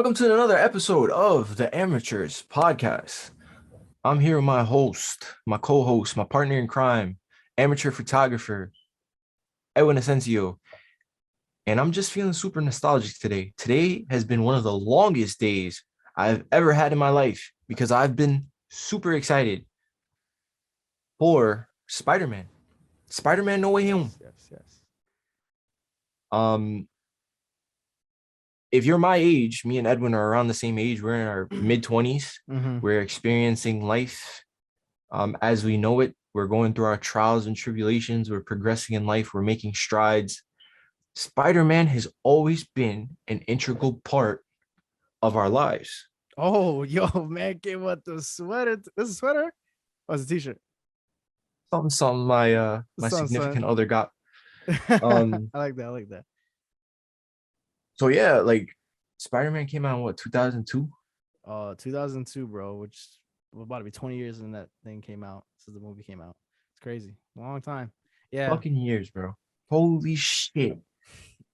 Welcome to another episode of the Amateurs Podcast. I'm here with my host, my co-host, my partner in crime, amateur photographer, Edwin Asensio. And I'm just feeling super nostalgic today. Today has been one of the longest days I've ever had in my life because I've been super excited for Spider-Man. Spider-Man No Way Home. Yes. Um, if you're my age, me and Edwin are around the same age. We're in our mid-20s. Mm-hmm. We're experiencing life as we know it. We're going through our trials and tribulations. We're progressing in life. We're making strides. Spider-Man has always been an integral part of our lives. Oh, yo, man, came with the sweater. This is a sweater? Oh, it's a t-shirt. Something my Son. significant other got. I Um, like that. I like that. so yeah, like Spider-Man came out in what, 2002? 2002, bro, which was about to be 20 years when that thing came out. Since the movie came out. It's crazy. Long time. Yeah. Fucking years, bro. Holy shit.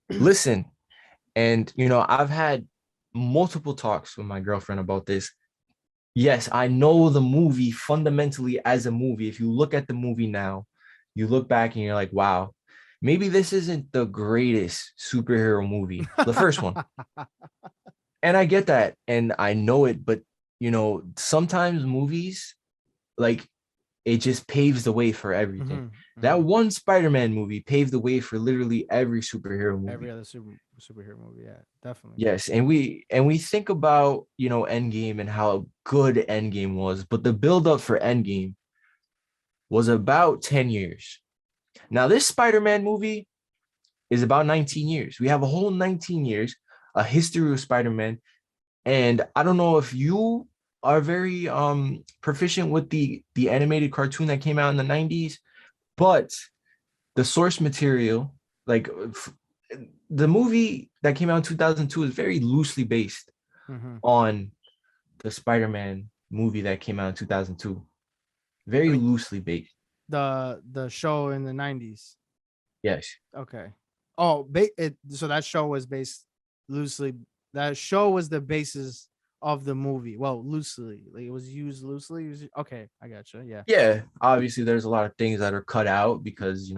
Listen, and I've had multiple talks with my girlfriend about this. Yes, I know the movie fundamentally as a movie. If you look at the movie now, you look back and you're like, wow, maybe this isn't the greatest superhero movie, the first one. And I get that and I know it, but sometimes movies, like, it just paves the way for everything. That one Spider-Man movie paved the way for literally every superhero Every movie. other superhero movie. Yeah, definitely. Yes, and we think about, Endgame and how good Endgame was, but the build up for Endgame was about 10 years. Now this Spider-Man movie is about 19 years. We have a whole 19 years, a history of Spider-Man, and I don't know if you are very proficient with the animated cartoon that came out in the 90s, but the source material, like the movie that came out in 2002 is very loosely based Mm-hmm. on the Spider-Man movie that came out in 2002. I Very mean, loosely based. the show in the 90s. Yes. Okay. Oh, so that show was based loosely. That show was the basis of the movie. Well, loosely, like it was used loosely. Okay, I gotcha. Yeah. Yeah. Obviously, there's a lot of things that are cut out because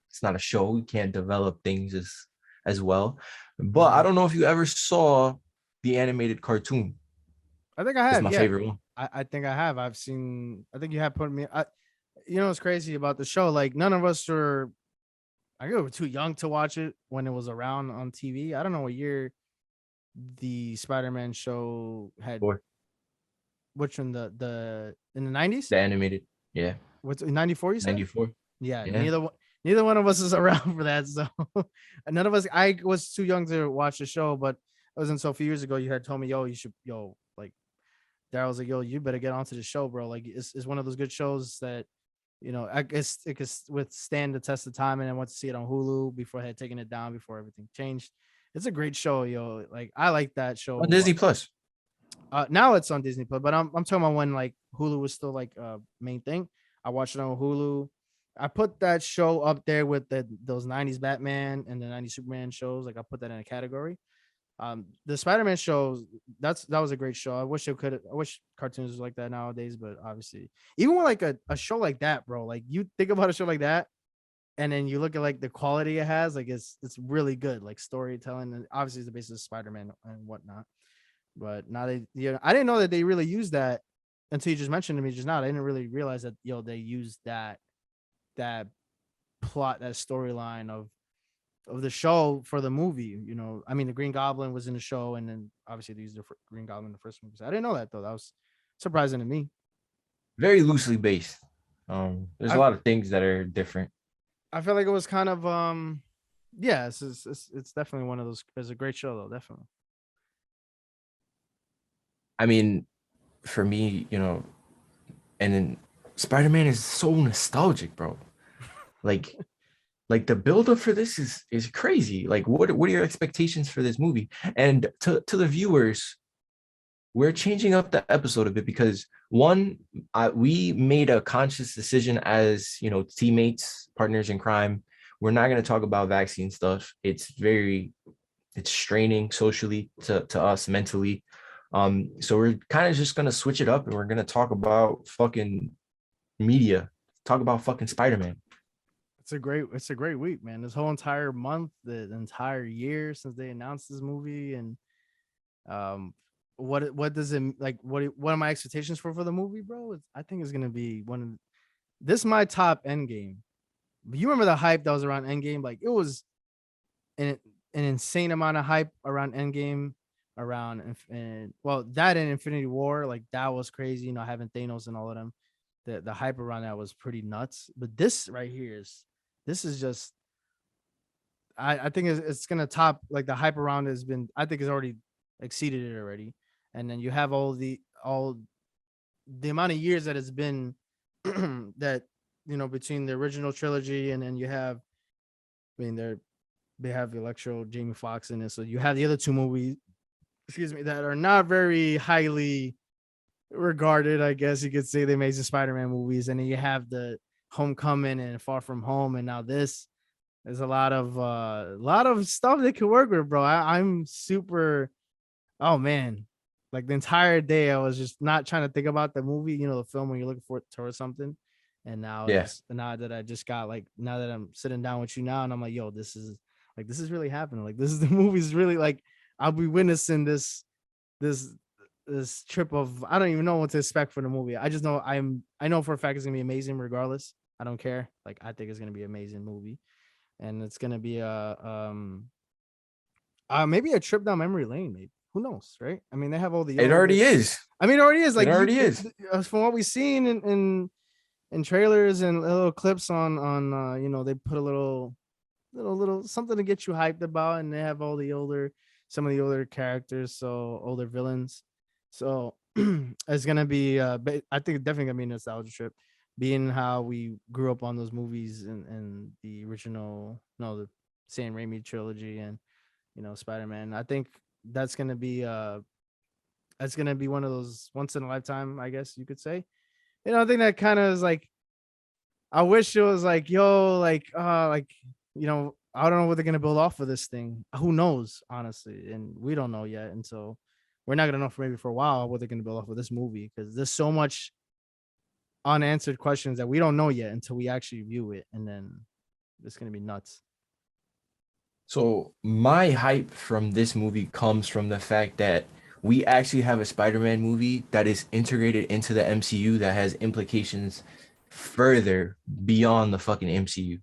it's not a show. We can't develop things as well. But I Mm-hmm. don't know if you ever saw the animated cartoon. I think I It's have. my Yeah, favorite one. I think I have. I've seen. I think you have put me. What's crazy about the show? Like none of us were. I guess we were too young to watch it when it was around on TV. I don't know what year the Spider-Man show had. Or Which one? The in the 90s? the animated. Yeah. What's 94? You said? 94. Yeah. Yeah. Neither one of us is around for that. So none of us. I was too young to watch the show, but it wasn't so few years ago. You had told me, yo, you should, yo, like Daryl was like, yo, you better get onto the show, bro. Like it's one of those good shows that I guess it could withstand the test of time. And I went to see it on Hulu before I had taken it down before everything changed. It's a great show, yo. Like I like that On show. Disney Plus. Now it's on Disney Plus, but I'm talking about when like Hulu was still like main thing. I watched it on Hulu. I put that show up there with those 90s Batman and the 90s Superman shows. Like I put that in a category. The Spider-Man shows, that was a great show. I wish cartoons was like that nowadays, but obviously even with like a show like that, bro, like you think about a show like that and then you look at like the quality it has, like it's really good, like storytelling, and obviously it's the basis of Spider-Man and whatnot. But now I didn't know that they really used that until you just mentioned to me just now. I didn't really realize that they used that plot, that storyline of the show for the movie. I mean, the Green Goblin was in the show, and then obviously they used the Green Goblin in the first movie. So I didn't know that though. That was surprising to me. Very loosely based. There's a I lot of things that are different. I feel like it was kind of yeah, it's definitely one of those. It's a great show though, definitely. I mean, for me, and then Spider-Man is so nostalgic, bro. Like like the buildup for this is crazy. Like what are your expectations for this movie? And to the viewers, we're changing up the episode a bit because one, we made a conscious decision as teammates, partners in crime. We're not going to talk about vaccine stuff. It's very It's straining socially to us mentally. So we're kind of just gonna switch it up and we're gonna talk about fucking media. Talk about fucking Spider-Man. It's a great week, man. This whole entire month, the entire year since they announced this movie, and um, what does it like? What are my expectations for the movie, bro? I think it's gonna be one of this is my top Endgame. You remember the hype that was around Endgame? Like it was an insane amount of hype around Endgame, around and well that and Infinity War, like that was crazy. You know, having Thanos and all of them, the hype around that was pretty nuts. But this right here is this is just I think it's gonna top like the hype around it has been I think it's already exceeded it already. And then you have all the amount of years that it's been that you know between the original trilogy and then you have I mean they have Electro, Jamie Foxx in it. So you have the other two movies, excuse me, that are not very highly regarded, I guess you could say, the Amazing Spider-Man movies. And then you have the Homecoming and Far From Home, and now this. There's a lot of stuff they could work with, bro. I'm super. Oh man, like the entire day I was just not trying to think about the movie, you know, the film when you're looking for towards something. And now Yeah. just now that I just got like now that I'm sitting down with you now, and I'm like, yo, this is really happening. Like this is the movie's really like I'll be witnessing this this trip of I don't even know what to expect for the movie. I just know I know for a fact it's gonna be amazing regardless. I don't care. Like I think it's gonna be an amazing movie, and it's gonna be maybe a trip down memory lane. Maybe who knows, right? I mean, they have all the It old. already is. I mean, it already is. It Like you, already is. from what we've seen in trailers and little clips on you know, they put a little something to get you hyped about, and they have all the older some of the older characters, so older villains. So it's gonna be I think it's definitely gonna be a nostalgia trip, being how we grew up on those movies and the original no the Sam Raimi trilogy and you know Spider-Man. I think that's gonna be one of those once in a lifetime, I guess you could say. You know, I think that kind of is like I wish it was like, yo, like, you know, I don't know what they're gonna build off of this thing. Who knows, honestly, and we don't know yet, and so we're not gonna know for maybe for a while what they're gonna build off of this movie because there's so much unanswered questions that we don't know yet until we actually view it, and then it's gonna be nuts. So my hype from this movie comes from the fact that we actually have a Spider-Man movie that is integrated into the MCU that has implications further beyond the fucking MCU,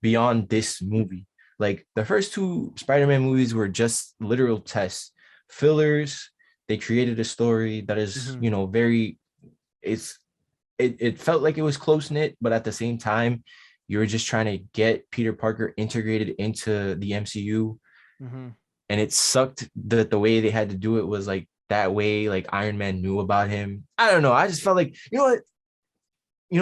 beyond this movie. Like the first two Spider-Man movies were just literal tests, fillers. They created a story that is, Mm-hmm. you know, very it's it felt like it was close knit, but at the same time, you were just trying to get Peter Parker integrated into the MCU, Mm-hmm. and it sucked that the way they had to do it was like that way. Like Iron Man knew about him. I don't know. I just felt like you know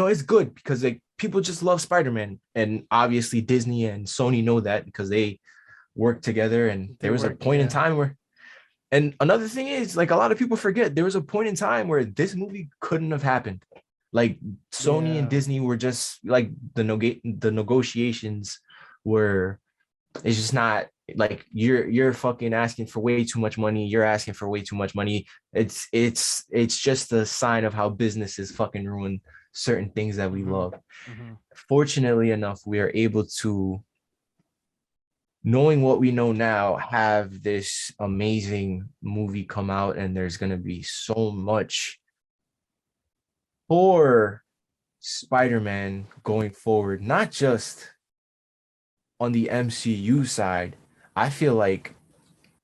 what, it's good because like people just love Spider Man, and obviously Disney and Sony know that because they work together. And They there was a work, point in yeah. time where and another thing is, like, a lot of people forget there was a point in time where this movie couldn't have happened. Like Sony and Yeah. Disney were just like the negotiations were. It's just not like you're fucking asking for way too much money. You're asking for way too much money. It's just a sign of how businesses fucking ruin certain things that we Mm-hmm. love. Mm-hmm. Fortunately enough, we are able to, knowing what we know now, have this amazing movie come out, and there's going to be so much for Spider-Man going forward, not just on the MCU side. I feel like,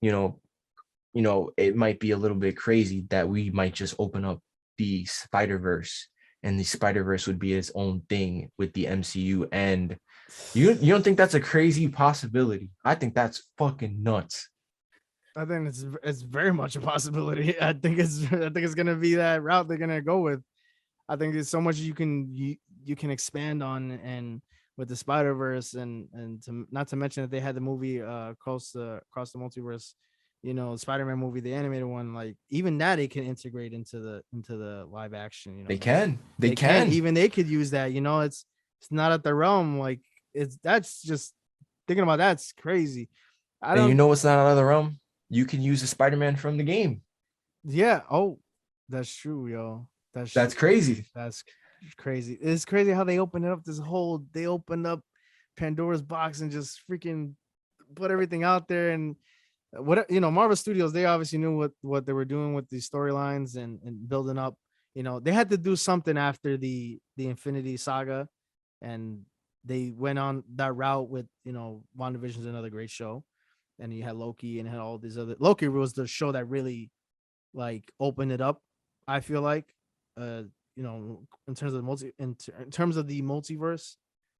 you know, it might be a little bit crazy that we might just open up the Spider-Verse, and the Spider-Verse would be its own thing with the MCU. And you don't think that's a crazy possibility? I think that's fucking nuts. I think it's very much a possibility. I think it's gonna be that route they're gonna go with. I think there's so much you can expand on and with the Spider Verse and to, not to mention that they had the movie across the multiverse, you know, Spider Man movie, the animated one. Like even that they can integrate into the live action. You know, They like can. They they can can. even they could use that. You know, it's not at the realm. Like it's that's just thinking about that's crazy. I And you don't. know what's not out of the realm? You can use the Spider-Man from the game. Yeah. Oh, that's true, yo. That's That's true. crazy. That's crazy. It's crazy how they opened up this whole. They opened up Pandora's box and just freaking put everything out there. And what Marvel Studios, they obviously knew what they were doing with these storylines and building up. They had to do something after the Infinity Saga, and they went on that route with WandaVision's another great show, and you had Loki and had all these other. Loki was the show that really like opened it up. I feel like, uh, in terms of the in terms of the multiverse,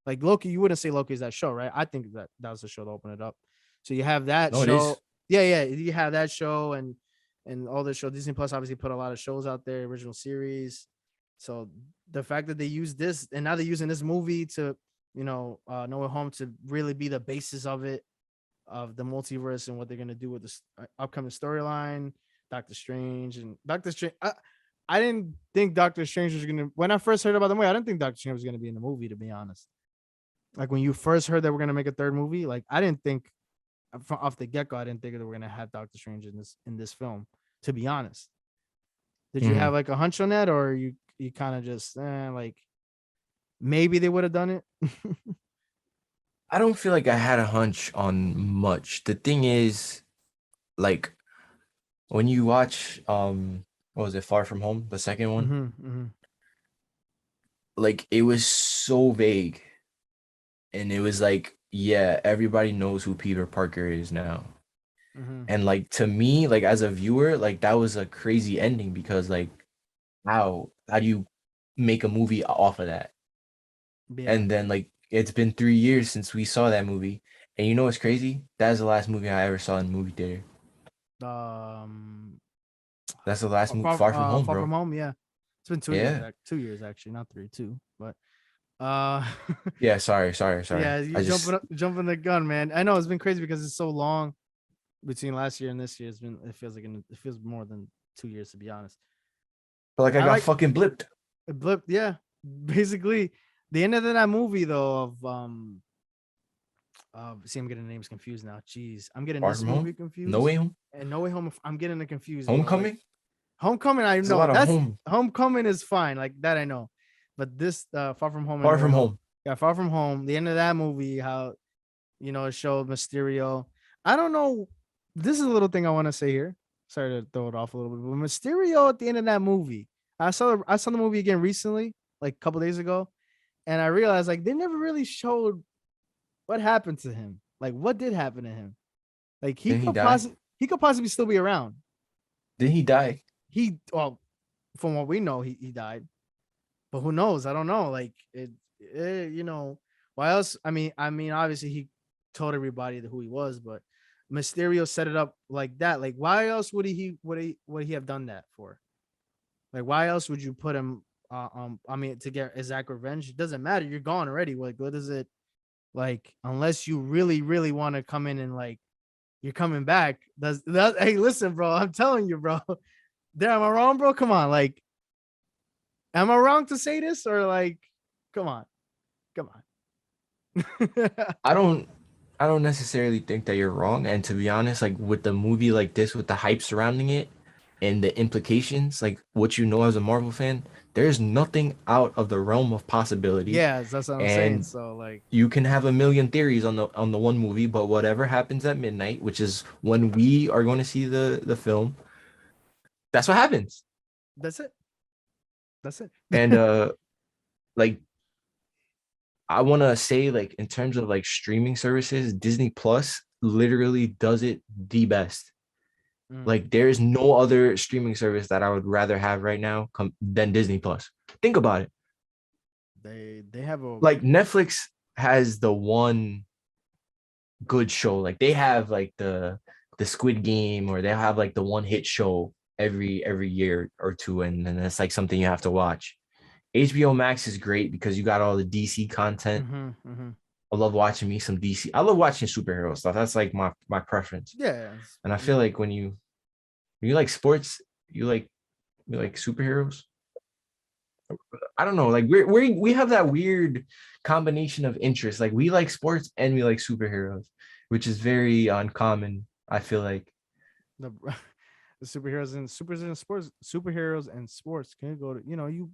like Loki, you wouldn't say Loki is that show, right? I think that was the show to open it up. So you have that No, it show. is. Yeah, yeah, you have that show and all the show. Disney Plus obviously put a lot of shows out there, original series. So the fact that they use this and now they're using this movie to, No Way Home to really be the basis of it, of the multiverse and what they're gonna do with this upcoming storyline. Doctor Strange and Doctor Strange. I didn't think Doctor Strange was gonna. When I first heard about the movie, I didn't think Doctor Strange was gonna be in the movie. To be honest, like when you first heard that we're gonna make a third movie, like I didn't think off the get go, I didn't think that we're gonna have Doctor Strange in this film. To be honest, did you have Mhm. like a hunch on that, or you kind of just like maybe they would have done it? I don't feel like I had a hunch on much. The thing is, like when you watch what was it, Far From Home, the second one? Mm-hmm. Like it was so vague. And it was like, yeah, everybody knows who Peter Parker is now. Mm-hmm. And like to me, like as a viewer, like that was a crazy ending because like how do you make a movie off of that? Yeah. And then like it's been 3 years since we saw that movie. And you know what's crazy? That's the last movie I ever saw in the movie theater. Um. That's the last movie, Far From Home, Far bro. From Home. Yeah, it's been 2 years. Yeah. 2 years actually, not three, two. But uh, Yeah, sorry. yeah, I you just jumping the gun, man. I know it's been crazy because it's so long between last year and this year. It feels like it feels more than 2 years to be honest. felt like I I got like fucking blipped. it blipped. Yeah, basically the end of that movie though of see, I'm getting the names confused now. Jeez, I'm getting Far this From Home? movie No confused Way Home? and No Way Home. I'm getting it confused, bro. Like Homecoming? Homecoming, I There's a know lot of that's home. Homecoming is fine, like that I know, but this Far From Home and Far No Way From Home, Home. yeah, Far From Home. The end of that movie, how it showed Mysterio. I don't know. This is a little thing I want to say here. Sorry to throw it off a little bit, but Mysterio at the end of that movie, I saw the movie again recently, like a couple days ago, and I realized like they never really showed what happened to him. Like what did happen to him? Like Didn't he die? he could possibly still be around. Didn't he die? Well, from what we know, he died, but who knows? I don't know. Like why else? I mean, obviously he told everybody who he was, but Mysterio set it up like that. Like, why else would he have done that for? Like, why else would you put him? I mean, to get exact revenge, it doesn't matter. You're gone already. Like, what is it? Like, unless you really, really want to come in and like you're coming back. Does that? Hey, listen, bro. I'm telling you, bro. There, am I wrong, bro? Come on, like, am I wrong to say this or like, come on, come on. I don't I don't necessarily think that you're wrong. And to be honest, like with the movie like this, with the hype surrounding it and the implications, like what you know as a Marvel fan, there's nothing out of the realm of possibility. Yes, that's what I'm saying. And So like, you can have a million theories on the one movie, but whatever happens at midnight, which is when we are going to see the film, that's what happens. that's it. That's it. And like I want to say like in terms of like streaming services, Disney Plus literally does it the best. Mm. Like there is no other streaming service that I would rather have right now than Disney Plus. Think about it. They have a Like Netflix has the one good show. Like they have like the Squid Game, or they have like the one hit show every year or two, and then it's like something you have to watch. HBO Max is great because you got all the DC content. mm-hmm. I love watching me some DC. I love watching superhero stuff. That's like my preference. Yeah, And I feel like when you like sports, you like superheroes. I don't know. Like we have that weird combination of interests. Like we like sports and we like superheroes. which is very uncommon. I feel like The the superheroes and sports can go to you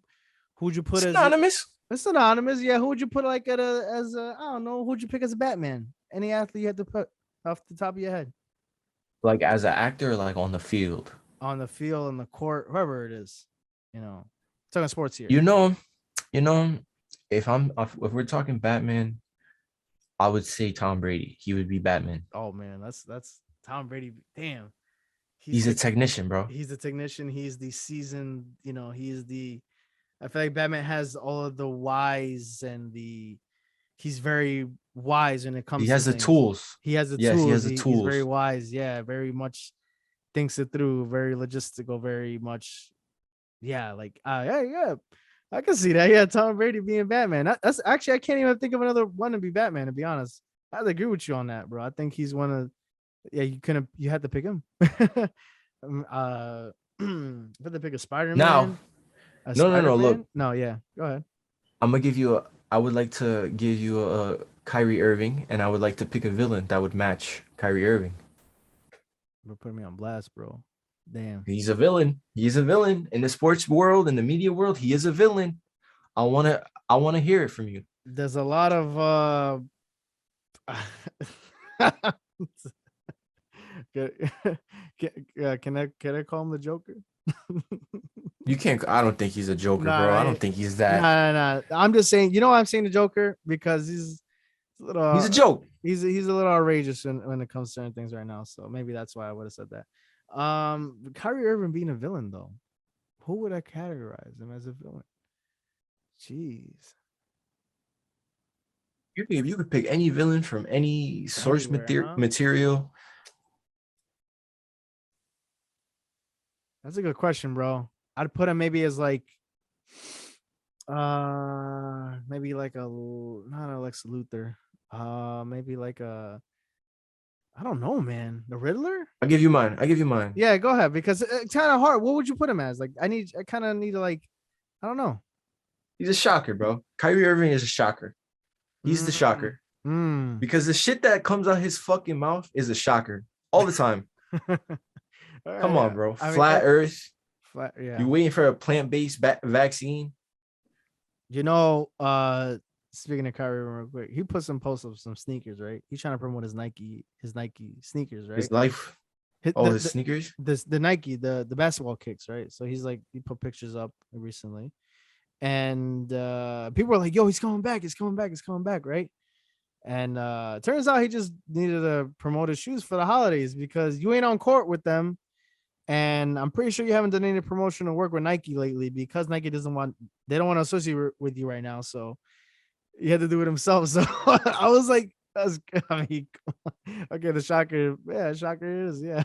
who would you put as synonymous. it's anonymous. Yeah, who would you put like at a as a I don't know, who'd you pick as a Batman? Any athlete you had to put off the top of your head Like as an actor, like on the field. on the field, on the court, whoever it is, you know. Talking sports here. You know, you know, if we're talking Batman, I would say Tom Brady. He would be Batman. Oh man, that's Tom Brady. Damn, he's He's a the technician, bro. he's the technician. He's the seasoned. He's the. I feel like Batman has all of the wise and the. He's very wise when it He comes to has the things. tools. He has the Yes, he tools. has the He's very tools. wise. Yeah, very much thinks it through. Very logistical. Very much. Yeah, like yeah, yeah. I can see that. Yeah, Tom Brady being Batman. That's actually I can't even think of another one to be Batman. To be honest, I agree with you on that, bro. I think he's one of. Yeah, you had to pick him. Had to pick a Spider Now, Man. A no, no, Spider no. Look, Man? No, yeah. Go ahead. I'm gonna give you a. I would like to give you a Kyrie Irving, and I would like to pick a villain that would match Kyrie Irving. You're putting me on blast, bro. Damn. He's a villain. He's a villain in the sports world, in the media world. He is a villain. I wanna hear it from you. There's a lot of can, can I call him the Joker? You can't. I don't think he's a Joker, Nah, bro. I nah, don't think he's that. nah. I'm just saying, why I'm saying the Joker? Because he's a little He's a joke. he's a little outrageous when it comes to certain things right now. So maybe that's why I would have said that. Kyrie Irving being a villain though, who would I categorize him as a villain? Jeez. If you could pick any villain from any source Anywhere, huh? material, That's a good question, bro. I'd put him maybe as like maybe like not a Lex Luthor. Maybe like a I don't know, man. The Riddler? I'll give you mine. I'll give you mine. Yeah, go ahead because it's kind of hard. What would you put him as? Like I kind of need to like I don't know. He's a shocker, bro. Kyrie Irving is a shocker. He's the Mm, shocker mm. because the shit that comes out his fucking mouth is a shocker all the time. All Come right. on, bro. I mean, Flat Earth. yeah. You waiting for a plant-based vaccine? Speaking of Kyrie real quick, he put some posts of some sneakers, right? He's trying to promote his Nike sneakers, right? His life. Hit Oh, his sneakers. the Nike, the basketball kicks, right? So he put pictures up recently, and people were like, "Yo, he's coming back! He's coming back! He's coming back!" Right? And it turns out he just needed to promote his shoes for the holidays because you ain't on court with them, and I'm pretty sure you haven't done any promotional work with Nike lately because Nike they don't want to associate with you right now, so he had to do it himself. So I was like, I mean, okay, the shocker, yeah, shocker is, yeah.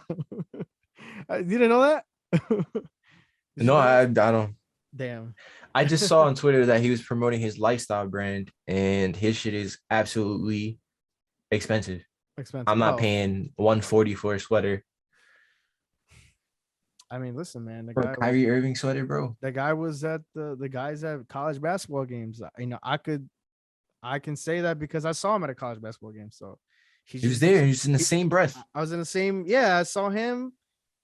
You didn't know that? Did you No, know that? I don't. Damn. I just saw on Twitter that he was promoting his lifestyle brand, and his shit is absolutely expensive. Expensive. I'm not Oh, paying 140 for a sweater. I mean, listen, man, For a Kyrie Irving sweater, bro. the guy was at the guys at college basketball games. I can say that because I saw him at a college basketball game. So he's He was just there. He was in the he, same breath. I was in the same. Yeah, I saw him.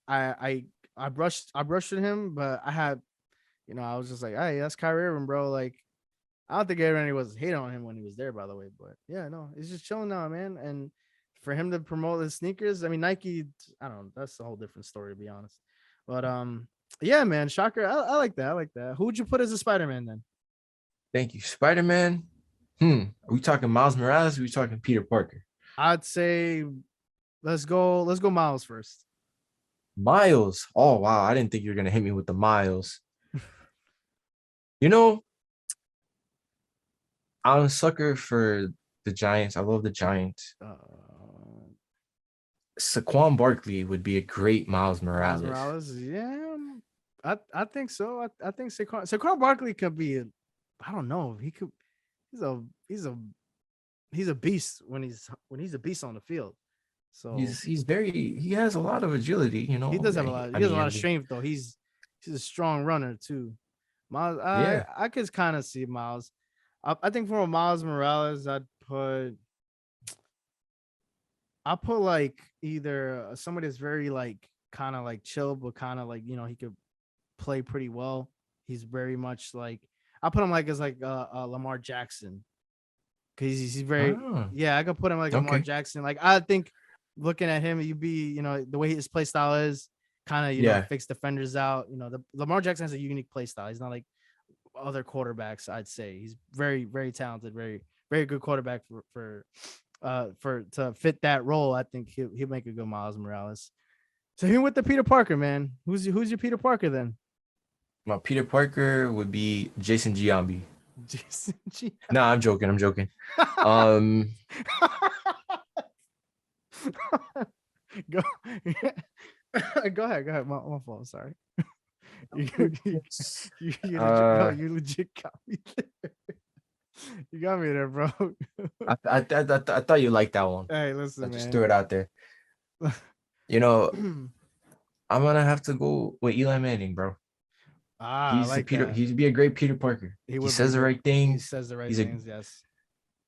I brushed with him, but I had, I was just like, hey, that's Kyrie Irving, bro. Like, I don't think everybody was hating on him when he was there, by the way. But yeah, no, he's just chilling now, man. And for him to promote his sneakers, I mean, Nike, I don't know, that's a whole different story, to be honest. But yeah, man, shocker. I like that. I like that. Who would you put as a Spider-Man then? Thank you. Spider-Man. Are we talking Miles Morales? Or are we talking Peter Parker? I'd say let's go Miles first. Miles. Oh, wow. I didn't think you were going to hit me with the Miles. You know, I'm a sucker for the Giants. I love the Giants. Saquon Barkley would be a great Miles Miles Morales. Morales, yeah, I think so. I think Saquon Barkley could be. I don't know. He could. He's a beast when he's a beast on the field. So He has a lot of agility, you know. he does have a lot. He I has a mean, lot of strength though. He's a strong runner too. Miles, yeah. I could kind of see Miles. I think for Miles Morales, I'd I put like either somebody that's very like kind of like chill, but kind of like he could play pretty well. He's very much like I put him like as like Lamar Jackson because he's very Oh, yeah. I could put him like Lamar okay. Jackson. Like I think looking at him, you'd be the way his play style is kind of Yeah. fix defenders out. The Lamar Jackson has a unique play style. He's not like other quarterbacks. I'd say he's very very talented, very good quarterback for to fit that role. I think he'll make a good Miles Morales. So him with the Peter Parker, man. Who's your Peter Parker then? My Peter Parker would be Jason Giambi. Jason G. No, I'm joking. I'm joking. Um, go, go ahead. Go ahead. My fault. Sorry. You, you, uh, you legit got me there. You got me there, bro. I thought you liked that one. Hey, I listen, just man. threw it out there. You know, I'm gonna have to go with Eli Manning, bro. I like that. He'd be a great Peter Parker. He He would be a says the great. right He things. says the right He's a things. Yes.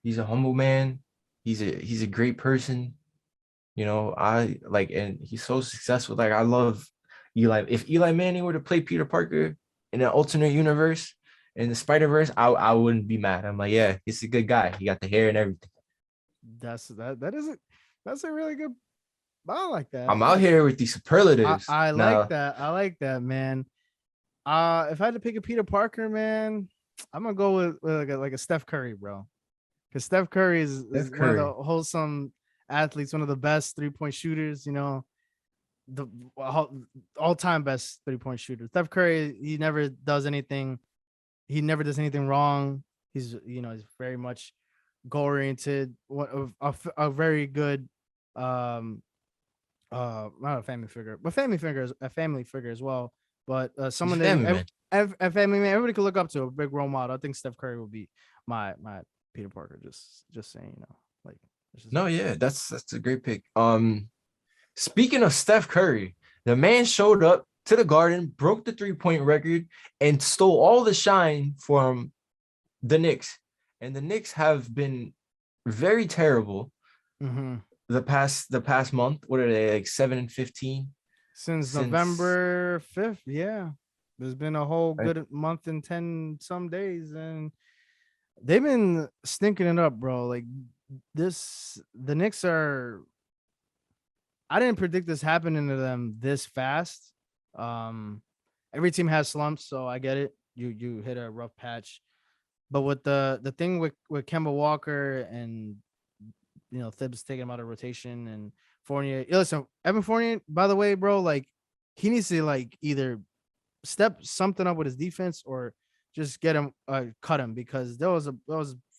he's a humble man. He's a great person. I like, and he's so successful. Like, I love Eli. If Eli Manning were to play Peter Parker in an alternate universe in the Spider Verse, I wouldn't be mad. I'm like, yeah, he's a good guy. He got the hair and everything. That is it. That's a really good. I like that. I'm out here with these superlatives I like now. that. I like that, man. If I had to pick a Peter Parker, man, I'm gonna go with like a Steph Curry, bro. Because Steph Curry is Steph one of the Curry. wholesome athletes, one of the best 3-point shooters. The all time best 3-point shooter. Steph Curry, he never does anything. He never does anything wrong. He's very much goal oriented. A very good not a family figure, but a family figure as well. But He's a someone that family man. a family man everybody could look up to, a big role model. I think Steph Curry will be my Peter Parker. Just saying, like it's just No, me. yeah, that's a great pick. Speaking of Steph Curry, the man showed up to the Garden, broke the 3-point record, and stole all the shine from the Knicks. And the Knicks have been very terrible Mm-hmm. the past month. What are they, like 7-15 Since since November 5th, yeah, there's been a whole I, good month and 10 some days, and they've been stinking it up, bro. Like the Knicks are. I didn't predict this happening to them this fast. Um, every team has slumps, so I get it. You hit a rough patch, but with the thing with Kemba Walker and Thibs taking him out of rotation and Fournier. Listen, Evan Fournier, by the way, bro, like he needs to like either step something up with his defense or just get him cut him, because there was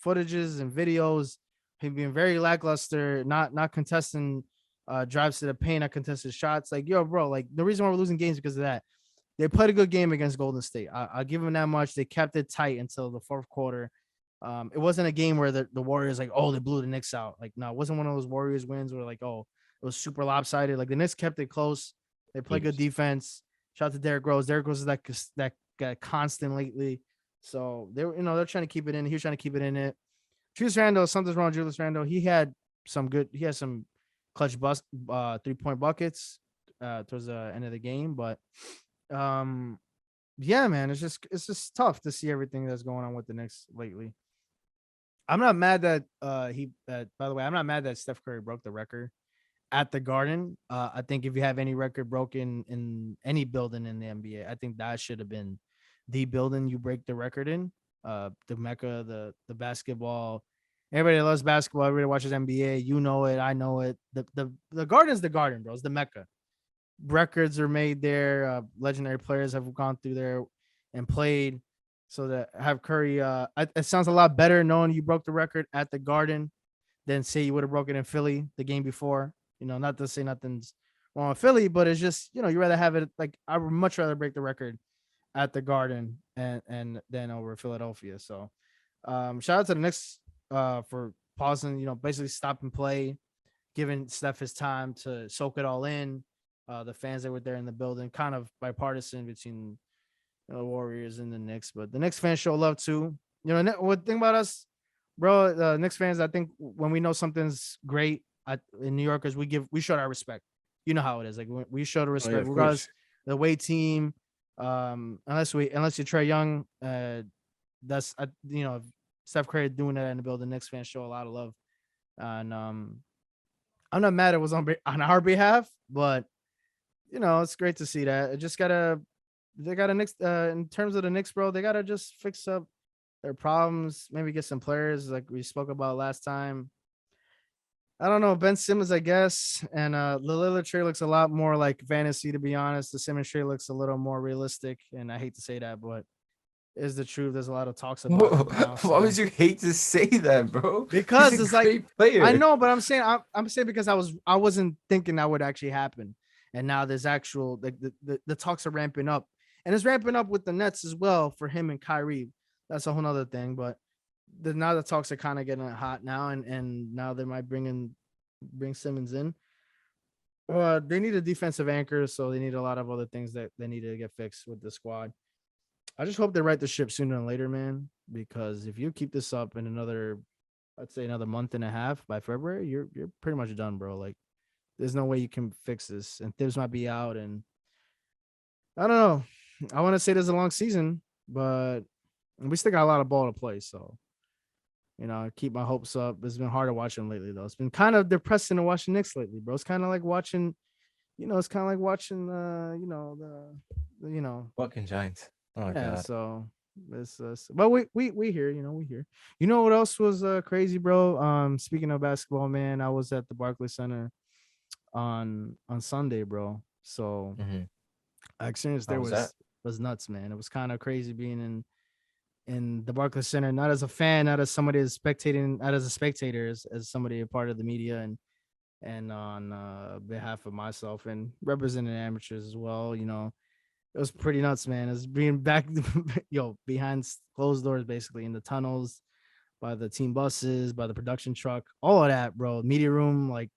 footages and videos him being very lackluster, not contesting drives to the paint, not contested shots. Like, yo, bro, like the reason why we're losing games is because of that. They played a good game against Golden State. I'll give them that much. They kept it tight until the fourth quarter. It wasn't a game where the Warriors like, oh, they blew the Knicks out. Like, no, it wasn't one of those Warriors wins where like, oh, it was super lopsided. Like the Knicks kept it close. They played good defense. Shout out to Derrick Rose. Derrick Rose is that guy constant lately. So they were, they're trying to keep it in. He was trying to keep it in it. Julius Randle, something's wrong with Julius Randle. He had some clutch 3-point buckets towards the end of the game. But yeah, man, it's just tough to see everything that's going on with the Knicks lately. I'm not mad that by the way, I'm not mad that Steph Curry broke the record at the Garden. I think if you have any record broken in any building in the NBA, I think that should have been the building you break the record in. The Mecca, the basketball. Everybody loves basketball. Everybody watches NBA. You know it. I know it. The Garden's the Garden, bro. It's the Mecca. Records are made there. Legendary players have gone through there and played. So to have Curry, it sounds a lot better knowing you broke the record at the Garden than say you would have broken in Philly the game before. Not to say nothing's wrong with Philly, but it's just you rather have it like I would much rather break the record at the Garden and then over Philadelphia. So shout out to the Knicks for pausing, basically stop and play, giving Steph his time to soak it all in. The fans that were there in the building, kind of bipartisan between the Warriors and the Knicks, but the Knicks fans show love too. What thing about us, bro? Knicks fans, I think when we know something's great, in New Yorkers, we showed our respect. You know how it is. Like we showed the Oh yeah, respect, of regardless course. the away team. Unless you're Trey Young, that's Steph Curry doing that in the building. Knicks fans show a lot of love, and I'm not mad it was on our behalf, but it's great to see that. It just they gotta Knicks in terms of the Knicks, bro. They gotta just fix up their problems. Maybe get some players like we spoke about last time. I don't know. Ben Simmons, I guess. And the Lillard trade looks a lot more like fantasy, to be honest. The Simmons trade looks a little more realistic. And I hate to say that, but is the truth. There's a lot of talks about it now. Why So would you hate to say that, bro? He's a because it's like great I player. know, but I'm saying because I wasn't thinking that would actually happen. And now there's actual like the talks are ramping up. And it's ramping up with the Nets as well for him and Kyrie. That's a whole nother thing. But now the talks are kind of getting hot now, and now they might bring Simmons in. They need a defensive anchor, so they need a lot of other things that they need to get fixed with the squad. I just hope they right the ship sooner than later, man. Because if you keep this up in I'd say another month and a half by February, you're pretty much done, bro. Like, there's no way you can fix this, and Thibs might be out, and I don't know. I want to say there's a long season, but we still got a lot of ball to play, so keep my hopes up. It's been hard to watch them lately, though. It's been kind of depressing to watch the Knicks lately, bro. It's kind of like watching, it's kind of like watching, Fucking Giants. Oh yeah. god. So but we here, we here. You know what else was crazy, bro? Speaking of basketball, man, I was at the Barclays Center on Sunday, bro. So Mm-hmm. I experienced How there was that? was nuts, man. It was kind of crazy being in the Barclays Center, not as a fan, not as somebody as spectating, not as a spectator, as somebody a part of the media and on behalf of myself and representing amateurs as well. It was pretty nuts, man. It's being back, behind closed doors, basically in the tunnels, by the team buses, by the production truck, all of that, bro. Media room, like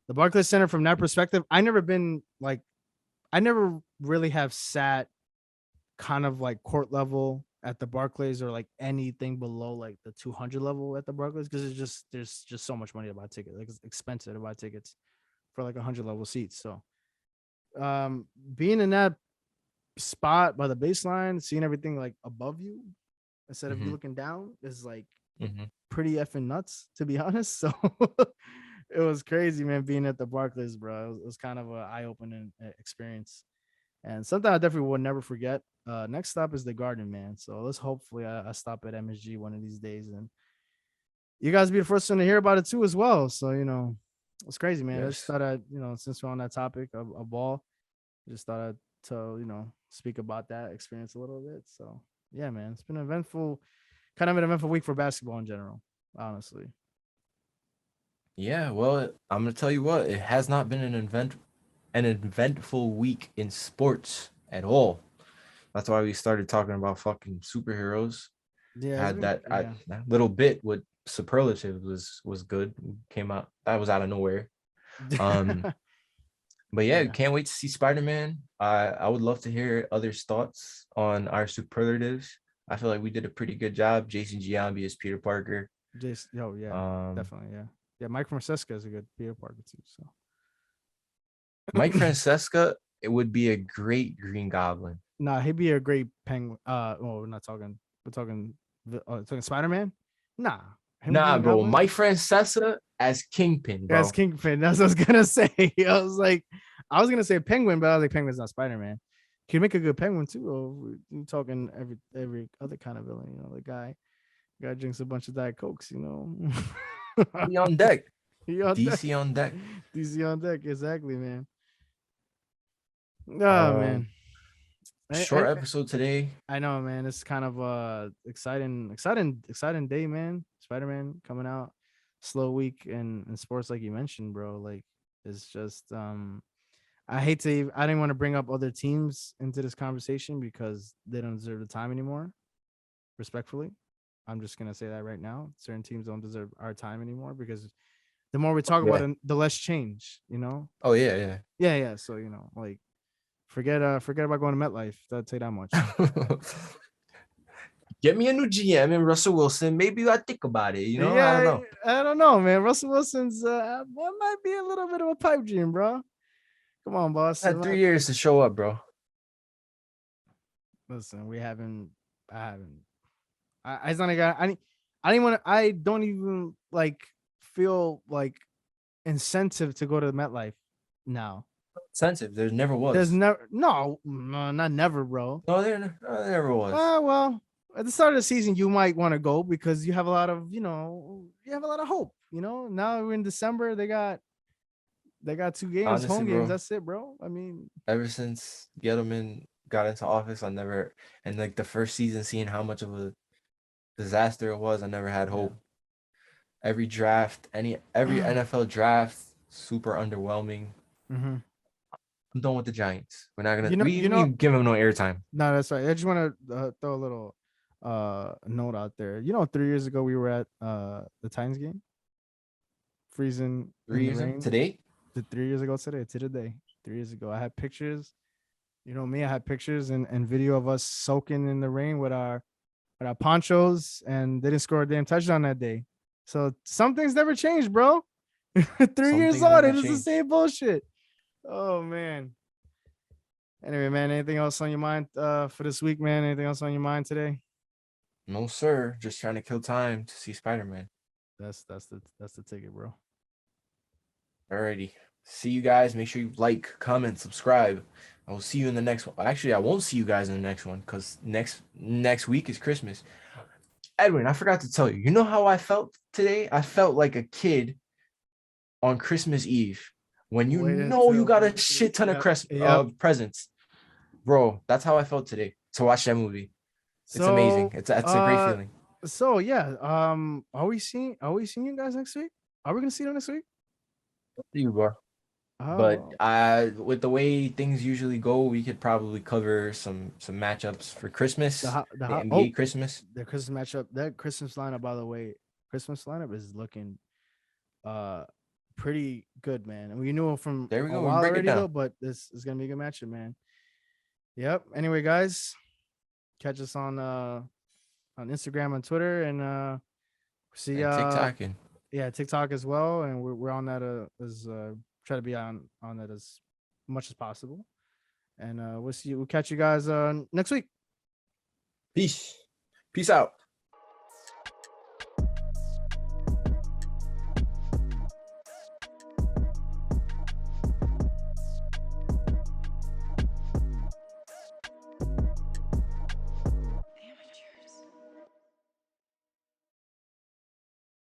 the Barclays Center. From that perspective, I never really have sat kind of like court level at the Barclays or like anything below like the 200 level at the Barclays because there's just so much money to buy tickets. Like it's expensive to buy tickets for like 100 level seats. So being in that spot by the baseline, seeing everything like above you instead of you Mm-hmm. looking down is like Mm-hmm. pretty effing nuts, to be honest. So it was crazy, man, being at the Barclays, bro. It was kind of an eye-opening experience and something I definitely will never forget. Next stop is the Garden, man. So let's hopefully I stop at MSG one of these days, and you guys be the first one to hear about it too as well. So it's crazy, man. I just Yes. thought I, since we're on that topic of ball, I just thought I'd to speak about that experience a little bit. So yeah, man, it's been kind of an eventful week for basketball in general, honestly. Yeah, well, I'm gonna tell you what, it has not been an eventful week in sports at all. That's why we started talking about fucking superheroes. Yeah, it's Had been yeah. that little bit with superlatives was good. Came out that was out of nowhere. Um, but yeah, Yeah. can't wait to see Spider-Man. I would love to hear others' thoughts on our superlatives. I feel like we did a pretty good job. Jason Giambi as Peter Parker. Just yeah, Um, definitely, yeah. Yeah, Mike from Seska is a good Peter Parker too. So Mike Francesca, it would be a great Green Goblin. nah, he'd be a great penguin. We're not talking. Talking Spider Man. Nah, him Nah, Green bro, Goblin. Mike Francesa as Kingpin, That's bro. Kingpin. That's what I was gonna say. I was gonna say Penguin, but I was like, Penguin's not Spider Man. Could make a good Penguin too. Or we talking every other kind of villain. The guy drinks a bunch of Diet Cokes. Be on deck. He on deck. DC on deck. DC on deck. Exactly, man. Oh Um, man. Short I, episode today. I know, man. It's kind of exciting day, man. Spider-Man coming out. Slow week in sports, like you mentioned, bro. Like it's just I didn't want to bring up other teams into this conversation because they don't deserve the time anymore. Respectfully, I'm just gonna say that right now. Certain teams don't deserve our time anymore because the more we talk about Yeah. it, the less change. Oh yeah, Yeah. So like forget about going to MetLife. I'll tell you that much. yeah. Get me a new GM and Russell Wilson. Maybe I think about it. I don't Yeah, know. I don't know, man. Russell Wilson's what might be a little bit of a pipe dream, bro. Come on, boss. I had 3 years to show up, bro. Listen, we haven't. I haven't. I not got. I didn't want to. I don't even like feel like incentive to go to MetLife now. Sensitive. There never There's was. never no, not never, bro. No, there never was. Well, at the start of the season, you might want to go because you have a lot of you have a lot of hope. Now we're in December. They got 2 games, Honestly, home games. bro, That's it, bro. I mean, ever since Gettleman got into office, and like the first season, seeing how much of a disaster it was, I never had yeah. hope. Every draft, every NFL draft, super underwhelming. Mm-hmm. I'm done with the Giants. We're not gonna You know, we you we know. give them no airtime. No, that's right. I just want to throw a little note out there. 3 years ago we were at the Titans game, freezing in Three the years ago rain. today. 3 years ago today, to the day. 3 years ago, I had pictures. Me, I had pictures and video of us soaking in the rain with our ponchos, and they didn't score a damn touchdown that day. So some things never changed, bro. 3 years Something's on, never it is the changed. same bullshit. Oh man. Anyway, man, anything else on your mind for this week, man? Anything else on your mind today? No, sir. Just trying to kill time to see Spider-Man. That's the ticket, bro. Alrighty. See you guys. Make sure you like, comment, subscribe. I will see you in the next one. Actually, I won't see you guys in the next one because next week is Christmas. Edwin, I forgot to tell you. You know how I felt today? I felt like a kid on Christmas Eve when Wait you until got a shit ton of yep. presents. Bro, that's how I felt today to watch that movie. It's amazing. So It's a great feeling. yeah. Are we seeing you guys next week? Are we gonna see you next week? See you, bro. Oh But well. with the way things usually go, we could probably cover some matchups for Christmas, the NBA Christmas. The Christmas matchup, that Christmas lineup, by the way, Christmas lineup is looking uh pretty good, man. And we knew it from There we a go. We while break it already though, down. but this is gonna be a good matchup, man. Yep. Anyway, guys, catch us on Instagram and Twitter, and see And TikTok and yeah, TikTok as well, and we're on that as try to be on that as much as possible. And we'll catch you guys next week. peace. Peace out.